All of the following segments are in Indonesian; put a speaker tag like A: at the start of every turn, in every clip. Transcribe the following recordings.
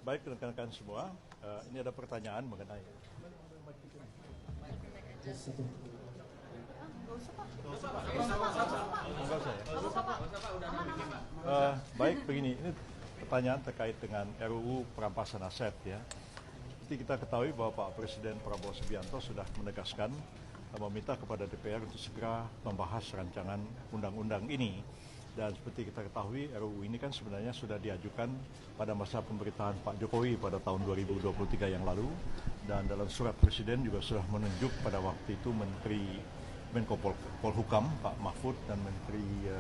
A: Baik rekan-rekan semua, ini ada pertanyaan mengenai baik begini, ini pertanyaan terkait dengan RUU perampasan aset ya. Seperti kita ketahui bahwa Pak Presiden Prabowo Subianto sudah menegaskan meminta kepada DPR untuk segera membahas rancangan undang-undang ini. Dan seperti kita ketahui RUU ini kan sebenarnya sudah diajukan pada masa pemerintahan Pak Jokowi pada tahun 2023 yang lalu. Dan dalam surat Presiden juga sudah menunjuk pada waktu itu Menteri Menko Polhukam Pak Mahfud dan Menteri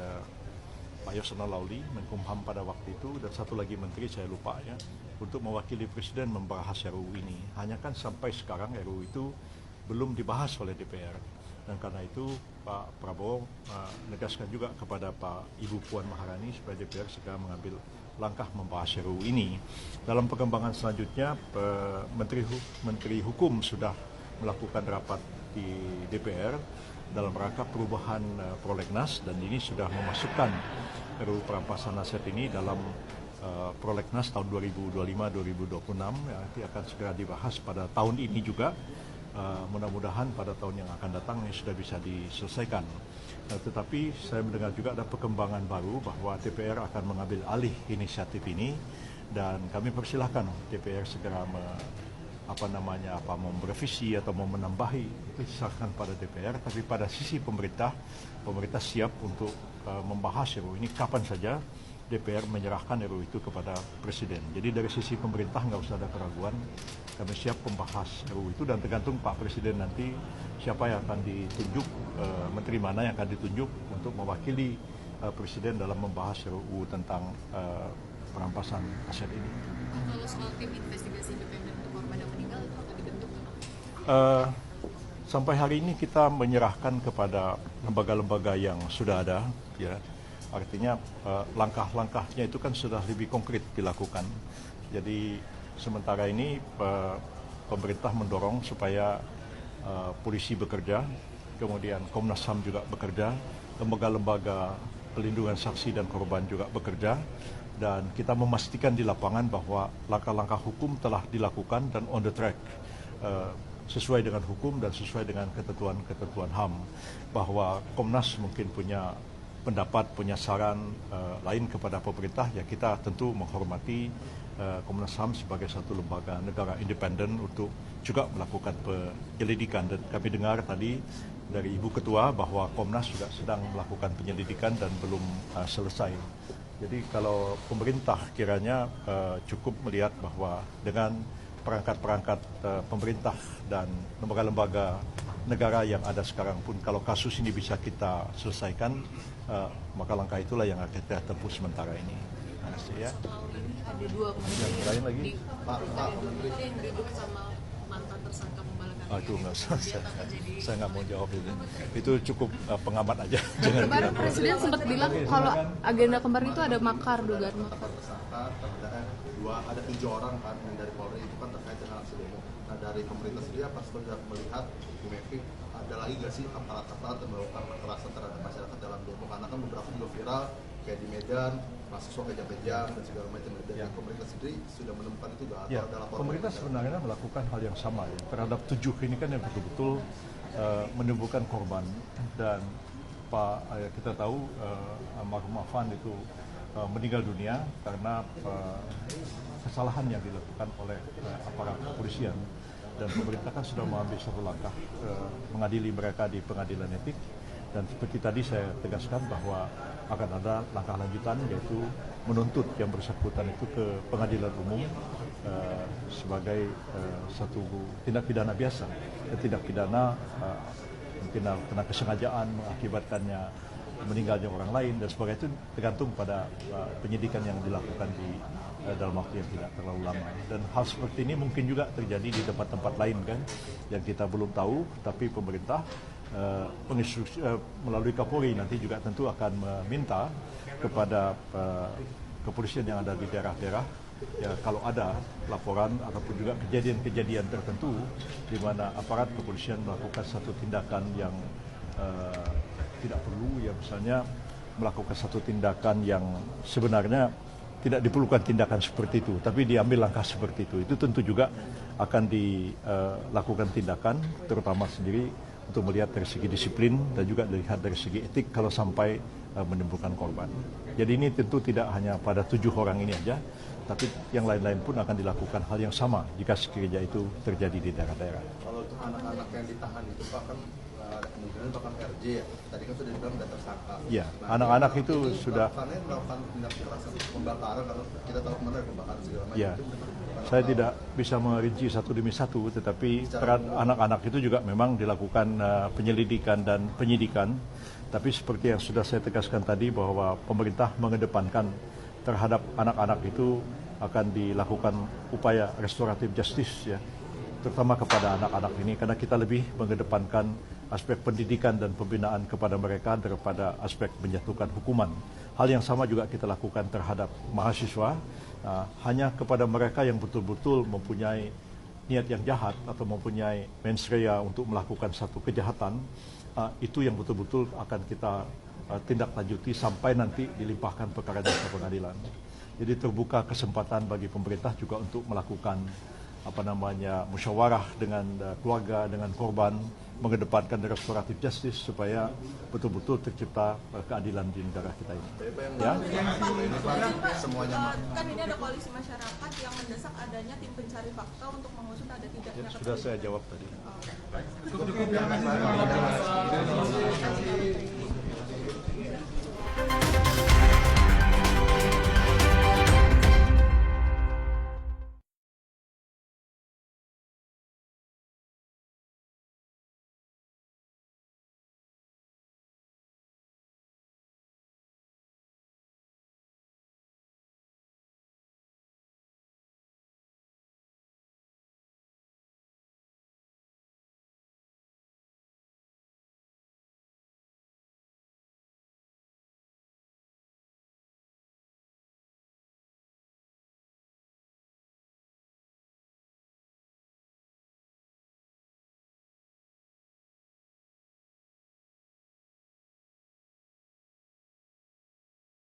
A: Pak Yasona Lauli, Menkumham pada waktu itu, dan satu lagi menteri saya lupa ya, untuk mewakili Presiden membahas RUU ini. Hanya kan sampai sekarang RUU itu belum dibahas oleh DPR. Dan karena itu Pak Prabowo menegaskan juga kepada Pak Ibu Puan Maharani supaya DPR segera mengambil langkah membahas RUU ini. Dalam perkembangan selanjutnya, Menteri Hukum sudah melakukan rapat di DPR dalam rangka perubahan prolegnas, dan ini sudah memasukkan RUU perampasan aset ini dalam prolegnas tahun 2025-2026 yang nanti akan segera dibahas pada tahun ini juga. Mudah-mudahan pada tahun yang akan datang ini sudah bisa diselesaikan. Tetapi saya mendengar juga ada perkembangan baru bahwa DPR akan mengambil alih inisiatif ini, dan kami persilahkan DPR segera merevisi atau mau menambahi, itu diserahkan pada DPR. Tapi pada sisi pemerintah siap untuk membahas RUU ini kapan saja DPR menyerahkan RUU itu kepada Presiden. Jadi dari sisi pemerintah nggak usah ada keraguan, kami siap membahas RUU itu, dan tergantung Pak Presiden nanti siapa yang akan ditunjuk, menteri mana yang akan ditunjuk untuk mewakili Presiden dalam membahas RUU tentang perampasan aset ini.
B: Kalau soal tim investigasi independen untuk korban yang meninggal itu akan dibentuk?
A: Sampai hari ini kita menyerahkan kepada lembaga-lembaga yang sudah ada, ya. Artinya langkah-langkahnya itu kan sudah lebih konkret dilakukan. Jadi sementara ini pemerintah mendorong supaya polisi bekerja, kemudian Komnas HAM juga bekerja, lembaga-lembaga pelindungan saksi dan korban juga bekerja, dan kita memastikan di lapangan bahwa langkah-langkah hukum telah dilakukan dan on the track, sesuai dengan hukum dan sesuai dengan ketentuan HAM. Bahwa Komnas mungkin punya pendapat, punya saran lain kepada pemerintah, ya kita tentu menghormati Komnas HAM sebagai satu lembaga negara independen untuk juga melakukan penyelidikan. Dan kami dengar tadi dari Ibu Ketua bahwa Komnas juga sedang melakukan penyelidikan dan belum selesai. Jadi kalau pemerintah kiranya cukup melihat bahwa dengan perangkat-perangkat pemerintah dan lembaga-lembaga negara yang ada sekarang pun, kalau kasus ini bisa kita selesaikan, maka langkah itulah yang akan kita tempuh sementara ini. Terima kasih ya.
B: Soal ini ada dua
A: lain lagi?
B: Pak yang duduk sama mantan tersangka pembalakan.
A: Itu nggak usah, saya nggak mau jawab itu. Itu cukup pengamat aja.
B: Kemarin Presiden sempat bilang kalau agenda kemarin itu ada makar, dugaan makar.
C: Tersangka ada 7 orang kan yang dari Polri itu kan terkait dengan aksi demo. Nah dari pemerintah sendiri apa sudah melihat Bu Mevi ada lagi nggak sih aparat-aparat yang melakukan kekerasan terhadap masyarakat dalam demo? Karena kan beberapa juga viral kayak di Medan, mahasiswa kejam-kejam dan segala macam. Dan pemerintah sendiri sudah menemukan itu nggak?
A: Ya, pemerintah sebenarnya melakukan hal yang sama ya terhadap 7 ini kan yang betul-betul menimbulkan korban. Dan kita tahu almarhum Afan itu meninggal dunia karena kesalahan yang dilakukan oleh aparat kepolisian, dan pemerintah kan sudah mengambil satu langkah mengadili mereka di pengadilan etik, dan seperti tadi saya tegaskan bahwa akan ada langkah lanjutan, yaitu menuntut yang bersangkutan itu ke pengadilan umum sebagai satu tindak pidana biasa, tindak pidana mungkin karena kesengajaan mengakibatkannya meninggalnya orang lain dan sebagainya. Itu tergantung pada penyidikan yang dilakukan di dalam waktu yang tidak terlalu lama. Dan hal seperti ini mungkin juga terjadi di tempat-tempat lain kan, yang kita belum tahu, tapi pemerintah melalui Kapolri nanti juga tentu akan meminta kepada kepolisian yang ada di daerah-daerah, ya kalau ada laporan ataupun juga kejadian-kejadian tertentu di mana aparat kepolisian melakukan satu tindakan yang tidak perlu, ya misalnya melakukan satu tindakan yang sebenarnya tidak diperlukan tindakan seperti itu, tapi diambil langkah seperti itu. Itu tentu juga akan dilakukan tindakan, terutama sendiri untuk melihat dari segi disiplin dan juga dilihat dari segi etik kalau sampai menimbulkan korban. Jadi ini tentu tidak hanya pada 7 orang ini aja, tapi yang lain-lain pun akan dilakukan hal yang sama jika sekiranya itu terjadi di daerah-daerah.
C: Kalau untuk anak-anak yang ditahan itu Pak kan ada kemungkinan bahkan RJ ya. Tadi kan sudah dibilang sudah tersangka.
A: Ya, anak-anak itu sudah
C: melakukan tindak kekerasan pembakaran kalau kita tahu kemarin ada pembakaran segala macam.
A: ya. Saya tidak bisa merinci satu demi satu, tetapi peran anak-anak itu juga memang dilakukan penyelidikan dan penyidikan. Tapi seperti yang sudah saya tegaskan tadi bahwa pemerintah mengedepankan terhadap anak-anak itu akan dilakukan upaya restoratif justice ya, terutama kepada anak-anak ini karena kita lebih mengedepankan aspek pendidikan dan pembinaan kepada mereka daripada aspek menjatuhkan hukuman. Hal yang sama juga kita lakukan terhadap mahasiswa, hanya kepada mereka yang betul-betul mempunyai niat yang jahat atau mempunyai mens rea untuk melakukan satu kejahatan, itu yang betul-betul akan kita tindak lanjuti sampai nanti dilimpahkan perkaranya ke pengadilan. Jadi terbuka kesempatan bagi pemerintah juga untuk melakukan musyawarah dengan keluarga, dengan korban, mengedepankan restoratif justice supaya betul-betul tercipta keadilan di negara kita ini. Ya?
D: Semuanya kan ini ada koalisi masyarakat yang mendesak adanya tim pencari fakta untuk mengusut ada tidaknya.
A: Ya, sudah saya jawab tadi.
D: Oh.